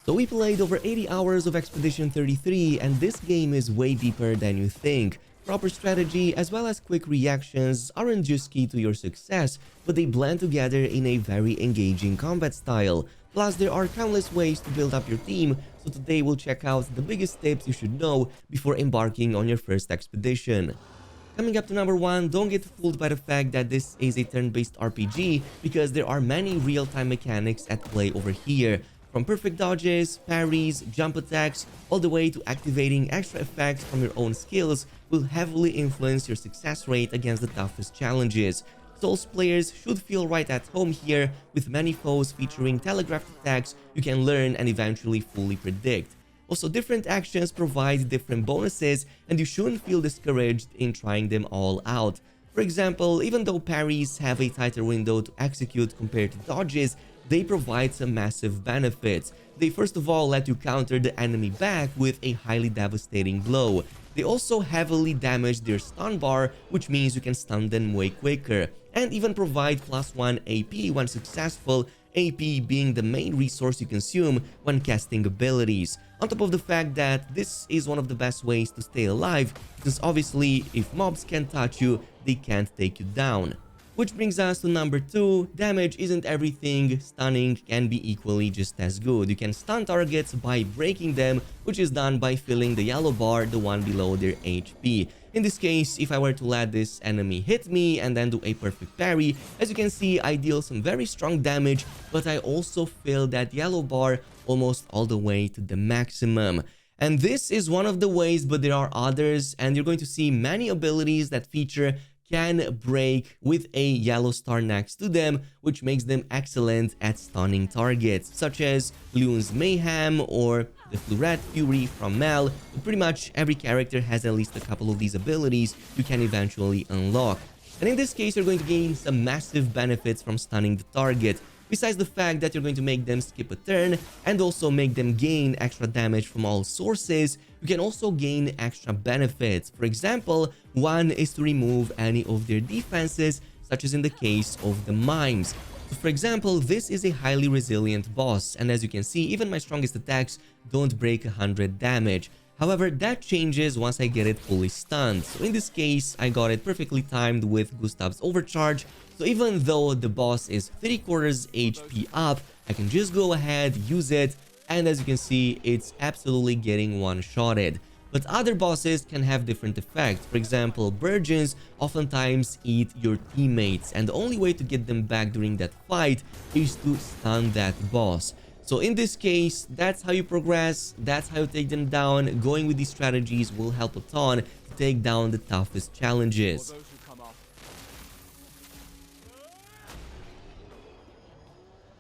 So we played over 80 hours of Expedition 33, and this game is way deeper than you think. Proper strategy as well as quick reactions aren't just key to your success, but they blend together in a very engaging combat style. Plus, there are countless ways to build up your team, so today we'll check out the biggest tips you should know before embarking on your first expedition. Coming up to number 1, don't get fooled by the fact that this is a turn-based RPG, because there are many real-time mechanics at play over here. From perfect dodges, parries, jump attacks, all the way to activating extra effects from your own skills will heavily influence your success rate against the toughest challenges. Souls players should feel right at home here, with many foes featuring telegraphed attacks you can learn and eventually fully predict. Also, different actions provide different bonuses, and you shouldn't feel discouraged in trying them all out. For example, even though parries have a tighter window to execute compared to dodges, they provide some massive benefits. They first of all let you counter the enemy back with a highly devastating blow. They also heavily damage their stun bar, which means you can stun them way quicker, and even provide +1 AP when successful, AP being the main resource you consume when casting abilities. On top of the fact that this is one of the best ways to stay alive, since obviously if mobs can't touch you, they can't take you down. Which brings us to number 2, damage isn't everything, stunning can be equally just as good. You can stun targets by breaking them, which is done by filling the yellow bar, the one below their HP. In this case, if I were to let this enemy hit me and then do a perfect parry, as you can see, I deal some very strong damage, but I also fill that yellow bar almost all the way to the maximum. And this is one of the ways, but there are others, and you're going to see many abilities that feature can break with a yellow star next to them, which makes them excellent at stunning targets, such as Leon's Mayhem or the Floret Fury from Mel. But pretty much every character has at least a couple of these abilities you can eventually unlock. And in this case, you're going to gain some massive benefits from stunning the target, besides the fact that you're going to make them skip a turn and also make them gain extra damage from all sources. You can also gain extra benefits. For example, one is to remove any of their defenses, such as in the case of the mimes. So for example, this is a highly resilient boss, and as you can see, even my strongest attacks don't break 100 damage. However, that changes once I get it fully stunned. So in this case, I got it perfectly timed with Gustav's overcharge. So even though the boss is 3/4 HP up, I can just go ahead, use it, and as you can see, it's absolutely getting one-shotted. But other bosses can have different effects. For example, Virgins oftentimes eat your teammates, and the only way to get them back during that fight is to stun that boss. So in this case, that's how you progress, that's how you take them down. Going with these strategies will help a ton to take down the toughest challenges.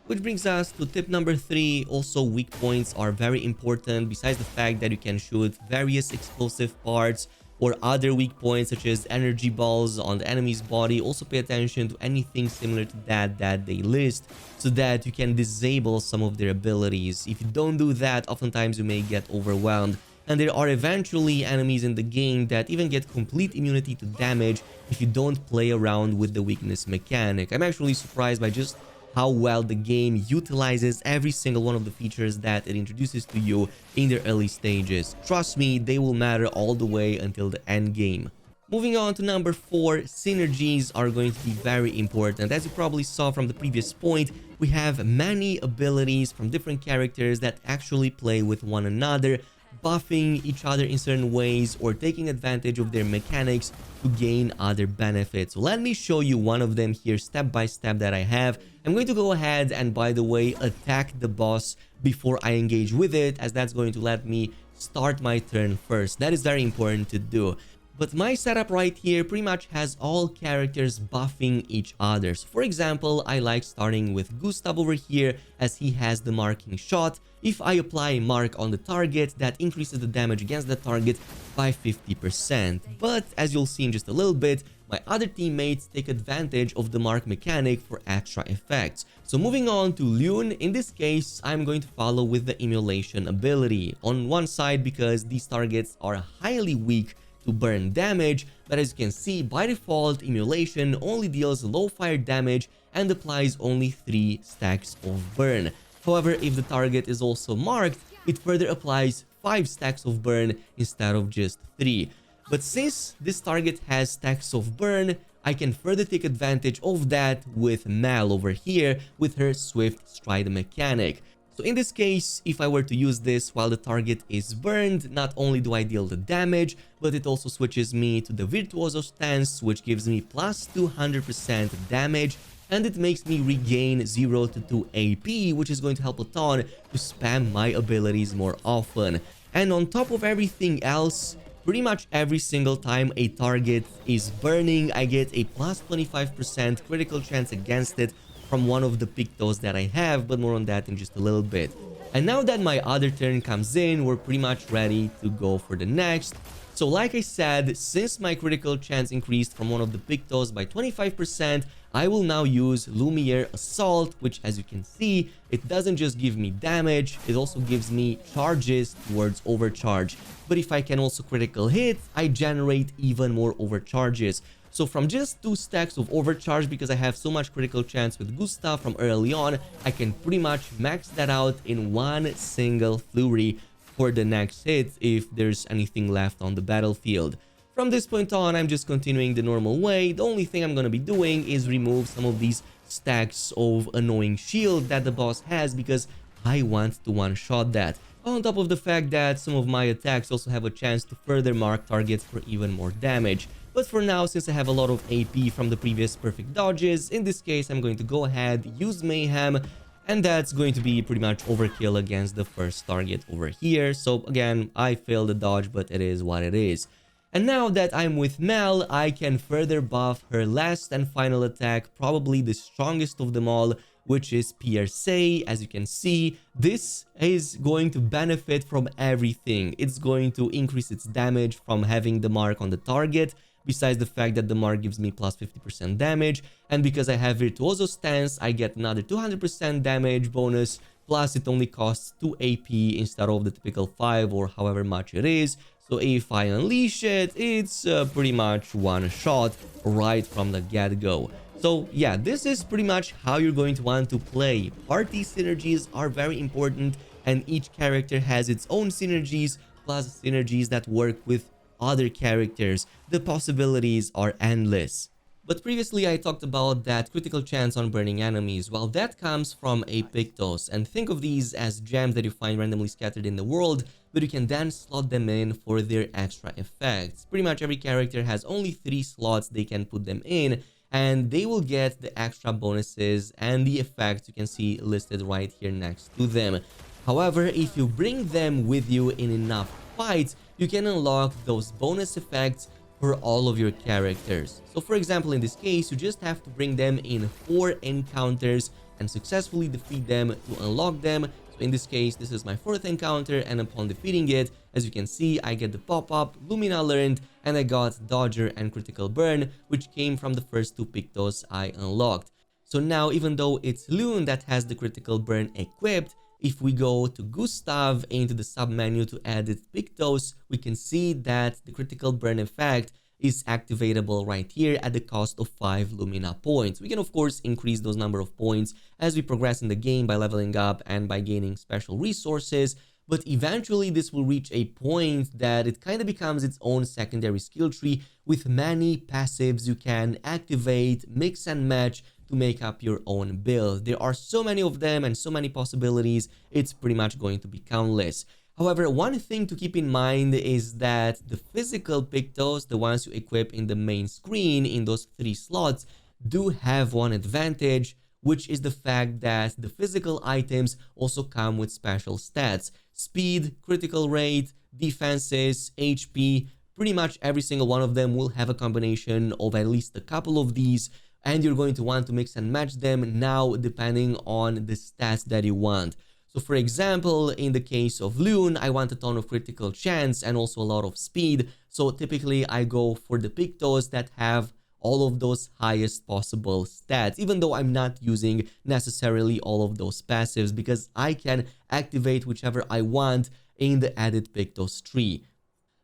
Which brings us to tip number 3. Also, weak points are very important, besides the fact that you can shoot various explosive parts or other weak points such as energy balls on the enemy's body. Also pay attention to anything similar to that they list, so that you can disable some of their abilities. If you don't do that, oftentimes you may get overwhelmed, and there are eventually enemies in the game that even get complete immunity to damage if you don't play around with the weakness mechanic. I'm actually surprised by just how well the game utilizes every single one of the features that it introduces to you in the early stages. Trust me, they will matter all the way until the end game. Moving on to number 4, synergies are going to be very important. As you probably saw from the previous point, we have many abilities from different characters that actually play with one another, buffing each other in certain ways or taking advantage of their mechanics to gain other benefits. So let me show you one of them here step by step that I have. I'm going to go ahead and, by the way, attack the boss before I engage with it, as that's going to let me start my turn first. That is very important to do. But my setup right here pretty much has all characters buffing each other. So for example, I like starting with Gustav over here, as he has the marking shot. If I apply a mark on the target, that increases the damage against the target by 50%. But as you'll see in just a little bit, my other teammates take advantage of the mark mechanic for extra effects. So moving on to Leon, in this case, I'm going to follow with the emulation ability. On one side, because these targets are highly weak to burn damage, but as you can see, by default, emulation only deals low fire damage and applies only 3 stacks of burn. However, if the target is also marked, it further applies 5 stacks of burn instead of just 3. But since this target has stacks of burn, I can further take advantage of that with Mal over here with her Swift Stride mechanic. So in this case, if I were to use this while the target is burned, not only do I deal the damage, but it also switches me to the Virtuoso stance, which gives me plus 200% damage, and it makes me regain 0 to 2 AP, which is going to help a ton to spam my abilities more often. And on top of everything else, pretty much every single time a target is burning, I get a plus 25% critical chance against it from one of the Pictos that I have, but more on that in just a little bit. And now that my other turn comes in, we're pretty much ready to go for the next. So like I said, since my critical chance increased from one of the Pictos by 25%, I will now use Lumiere Assault, which as you can see, it doesn't just give me damage, it also gives me charges towards overcharge. But if I can also critical hit, I generate even more overcharges. So from just 2 stacks of overcharge, because I have so much critical chance with Gustav from early on, I can pretty much max that out in one single flurry for the next hit if there's anything left on the battlefield. From this point on, I'm just continuing the normal way. The only thing I'm going to be doing is remove some of these stacks of annoying shield that the boss has because I want to one-shot that. On top of the fact that some of my attacks also have a chance to further mark targets for even more damage. But for now, since I have a lot of AP from the previous perfect dodges, in this case I'm going to go ahead, use Mayhem, and that's going to be pretty much overkill against the first target over here. So again, I failed the dodge, but it is what it is. And now that I'm with Mel, I can further buff her last and final attack, probably the strongest of them all, which is Pierce. As you can see, this is going to benefit from everything. It's going to increase its damage from having the mark on the target, besides the fact that the mark gives me plus 50% damage, and because I have Virtuoso stance, I get another 200% damage bonus, plus it only costs 2 AP instead of the typical 5 or however much it is. So if I unleash it, it's pretty much one shot right from the get-go. So yeah, this is pretty much how you're going to want to play. Party synergies are very important, and each character has its own synergies, plus synergies that work with other characters. The possibilities are endless. But previously I talked about that critical chance on burning enemies. Well, that comes from a Pictos, and think of these as gems that you find randomly scattered in the world, but you can then slot them in for their extra effects. Pretty much every character has only 3 slots they can put them in, and they will get the extra bonuses and the effects you can see listed right here next to them. However, if you bring them with you in enough fights, you can unlock those bonus effects for all of your characters. So for example, in this case, you just have to bring them in 4 encounters and successfully defeat them to unlock them. So in this case, this is my 4th encounter, and upon defeating it, as you can see, I get the pop-up, Lumina learned, and I got Dodger and Critical Burn, which came from the first 2 Pictos I unlocked. So now, even though it's Loon that has the Critical Burn equipped, if we go to Gustav into the submenu to edit Pictos, we can see that the critical burn effect is activatable right here at the cost of 5 Lumina points. We can of course increase those number of points as we progress in the game by leveling up and by gaining special resources, but eventually this will reach a point that it kind of becomes its own secondary skill tree with many passives you can activate, mix and match to make up your own build. There are so many of them and so many possibilities, it's pretty much going to be countless. However, one thing to keep in mind is that the physical Pictos, the ones you equip in the main screen in those 3 slots, do have one advantage, which is the fact that the physical items also come with special stats. Speed, critical rate, defenses, HP, pretty much every single one of them will have a combination of at least a couple of these, and you're going to want to mix and match them now depending on the stats that you want. So for example, in the case of Loon, I want a ton of critical chance and also a lot of speed. So typically I go for the Pictos that have all of those highest possible stats, even though I'm not using necessarily all of those passives because I can activate whichever I want in the added Pictos tree.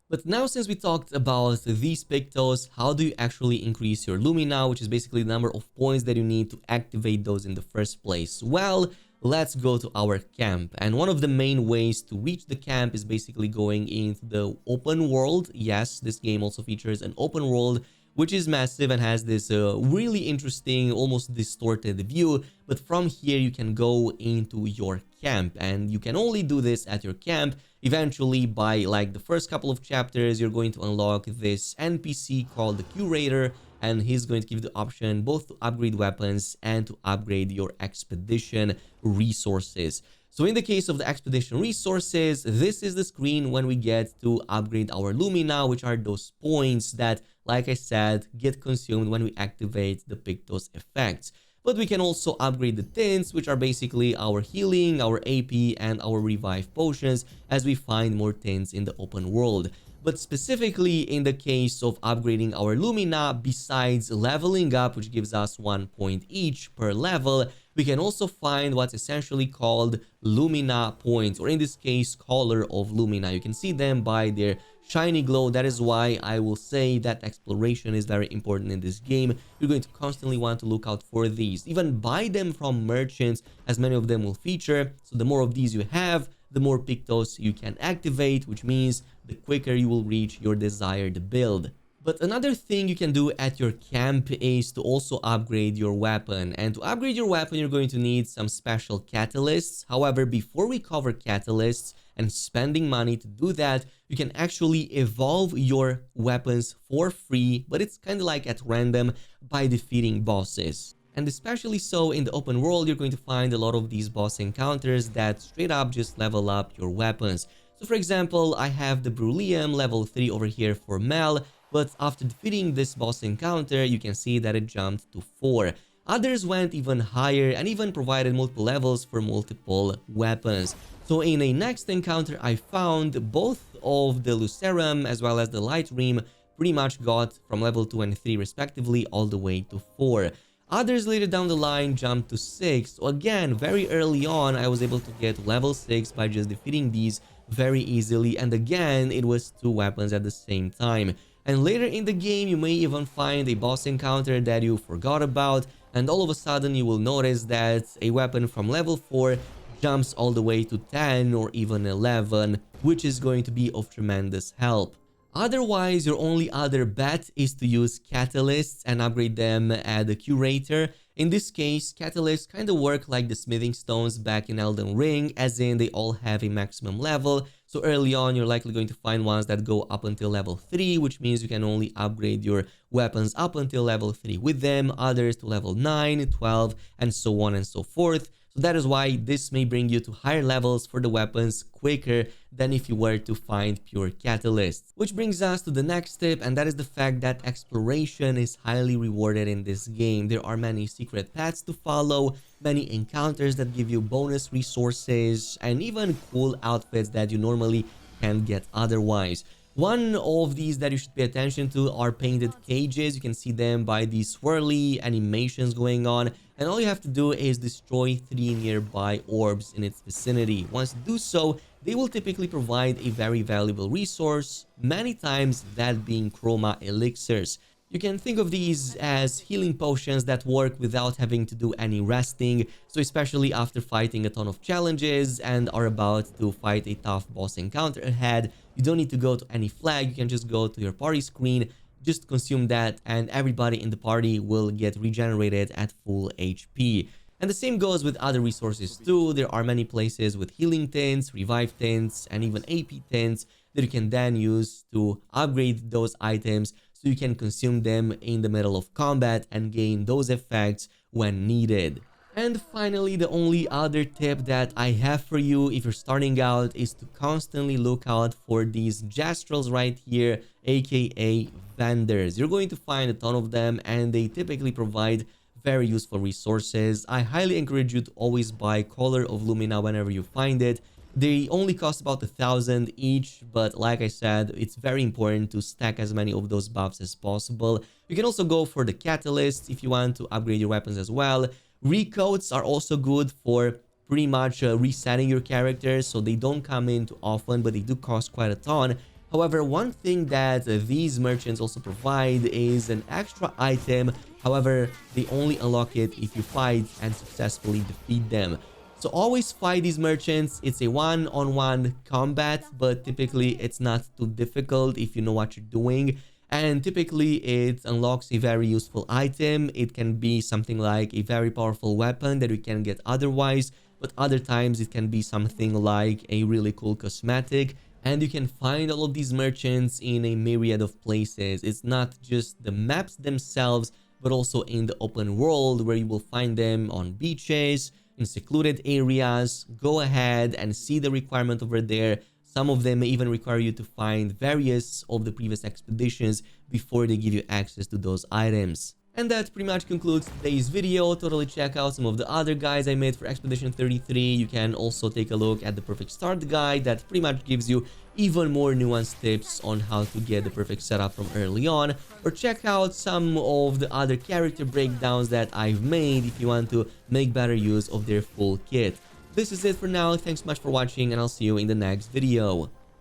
But now, since we talked about these Pictos, how do you actually increase your Lumina, which is basically the number of points that you need to activate those in the first place? Well, let's go to our camp. And one of the main ways to reach the camp is basically going into the open world. Yes, this game also features an open world, which is massive and has this really interesting, almost distorted view. But from here, you can go into your camp, and you can only do this at your camp. Eventually, by like the first couple of chapters, you're going to unlock this NPC called the Curator, and he's going to give you the option both to upgrade weapons and to upgrade your expedition resources. So in the case of the expedition resources, this is the screen when we get to upgrade our Lumina, which are those points that, like I said, get consumed when we activate the Pictos effects. But we can also upgrade the tints, which are basically our healing, our AP, and our revive potions as we find more tints in the open world. But specifically in the case of upgrading our Lumina, besides leveling up, which gives us 1 point each per level, we can also find what's essentially called Lumina points, or in this case, Color of Lumina. You can see them by their shiny glow. That is why I will say that exploration is very important in this game. You're going to constantly want to look out for these. Even buy them from merchants, as many of them will feature. So the more of these you have, the more Pictos you can activate, which means the quicker you will reach your desired build. But another thing you can do at your camp is to also upgrade your weapon. And to upgrade your weapon, you're going to need some special catalysts. However, before we cover catalysts and spending money to do that, you can actually evolve your weapons for free, but it's kind of like at random by defeating bosses. And especially so in the open world, you're going to find a lot of these boss encounters that straight up just level up your weapons. So for example, I have the Brulium level 3 over here for Mel, but after defeating this boss encounter, you can see that it jumped to 4. Others went even higher and even provided multiple levels for multiple weapons. So in a next encounter, I found both of the Lucerum as well as the Light Ream pretty much got from level 2 and 3 respectively all the way to 4. Others later down the line jumped to 6. So again, very early on, I was able to get level 6 by just defeating these very easily. And again, it was 2 weapons at the same time. And later in the game, you may even find a boss encounter that you forgot about. And all of a sudden, you will notice that a weapon from level 4 jumps all the way to 10 or even 11, which is going to be of tremendous help. Otherwise, your only other bet is to use catalysts and upgrade them at the Curator. In this case, catalysts kind of work like the smithing stones back in Elden Ring, as in they all have a maximum level. So early on, you're likely going to find ones that go up until level 3, which means you can only upgrade your weapons up until level 3 with them, others to level 9, 12, and so on and so forth. So that is why this may bring you to higher levels for the weapons quicker than if you were to find pure catalysts. Which brings us to the next tip, and that is the fact that exploration is highly rewarded in this game. There are many secret paths to follow, many encounters that give you bonus resources, and even cool outfits that you normally can't get otherwise. One of these that you should pay attention to are painted cages. You can see them by these swirly animations going on. And all you have to do is destroy 3 nearby orbs in its vicinity. Once you do so, they will typically provide a very valuable resource, many times that being chroma elixirs. You can think of these as healing potions that work without having to do any resting, so especially after fighting a ton of challenges and are about to fight a tough boss encounter ahead, you don't need to go to any flag, you can just go to your party screen, just consume that, and everybody in the party will get regenerated at full HP. And the same goes with other resources too. There are many places with healing tints, revive tints, and even AP tints that you can then use to upgrade those items so you can consume them in the middle of combat and gain those effects when needed. And finally, the only other tip that I have for you if you're starting out is to constantly look out for these Jastrals right here, aka vendors. You're going to find a ton of them and they typically provide very useful resources. I highly encourage you to always buy Color of Lumina whenever you find it. They only cost about 1,000 each, but like I said, it's very important to stack as many of those buffs as possible. You can also go for the catalysts if you want to upgrade your weapons as well. Recoats are also good for pretty much resetting your characters, so they don't come in too often, but they do cost quite a ton. However, one thing that these merchants also provide is an extra item. However, they only unlock it if you fight and successfully defeat them. So always fight these merchants. It's a one-on-one combat, but typically it's not too difficult if you know what you're doing. And typically it unlocks a very useful item. It can be something like a very powerful weapon that you can get otherwise, but other times it can be something like a really cool cosmetic. And you can find all of these merchants in a myriad of places. It's not just the maps themselves, but also in the open world, where you will find them on beaches, in secluded areas. Go ahead and see the requirement over there. Some of them may even require you to find various of the previous expeditions before they give you access to those items. And that pretty much concludes today's video. Totally check out some of the other guides I made for Expedition 33. You can also take a look at the Perfect Start guide that pretty much gives you even more nuanced tips on how to get the perfect setup from early on. Or check out some of the other character breakdowns that I've made if you want to make better use of their full kit. This is it for now. Thanks so much for watching, and I'll see you in the next video.